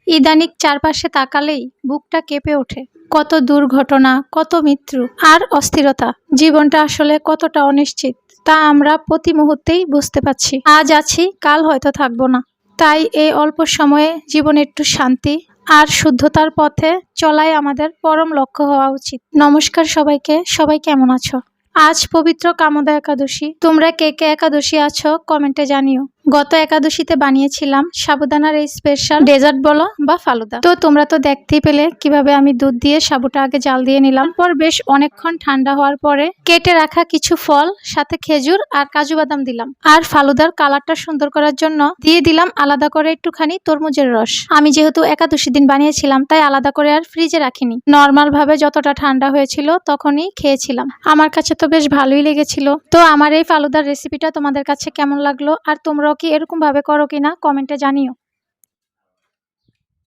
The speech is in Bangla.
ইদানিং চারপাশে তাকালেই বুকটা কেঁপে ওঠে। কত দুর্ঘটনা, কত মৃত্যু আর অস্থিরতা। জীবনটা আসলে কতটা অনিশ্চিত তা আমরা প্রতি মুহূর্তেই বুঝতে পারছি। আজ আছি, কাল হয়তো থাকবো না। তাই এই অল্প সময়ে জীবনে একটু শান্তি আর শুদ্ধতার পথে চলাই আমাদের পরম লক্ষ্য হওয়া উচিত। নমস্কার সবাইকে, সবাই কেমন আছো? আজ পবিত্র কামদা একাদশী। তোমরা কে কে একাদশী আছো কমেন্টে জানিও। গত একাদশীতে বানিয়েছিলাম সাবুদানার এই স্পেশাল ডেজার্ট বলো বা ফালুদা। তো তোমরা তো দেখতেই পেলে কিভাবে আমি দুধ দিয়ে সাবুটা আগে জাল দিয়ে নিলাম, পর বেশ অনেকক্ষণ ঠান্ডা হওয়ার পরে কেটে রাখা কিছু ফল, সাথে খেজুর আর কাজু বাদাম দিলাম। আর ফালুদার কালারটা সুন্দর করার জন্য দিয়ে দিলাম আলাদা করে একটুখানি তরমুজের রস। আমি যেহেতু একাদশী দিন বানিয়েছিলাম তাই আলাদা করে আর ফ্রিজে রাখিনি, নর্মাল ভাবে যতটা ঠান্ডা হয়েছিল তখনই খেয়েছিলাম। আমার কাছে তো বেশ ভালোই লেগেছিল। তো আমার এই ফালুদার রেসিপিটা তোমাদের কাছে কেমন লাগলো আর তোমরাও কি এরকম ভাবে করো কিনা কমেন্টে জানিও।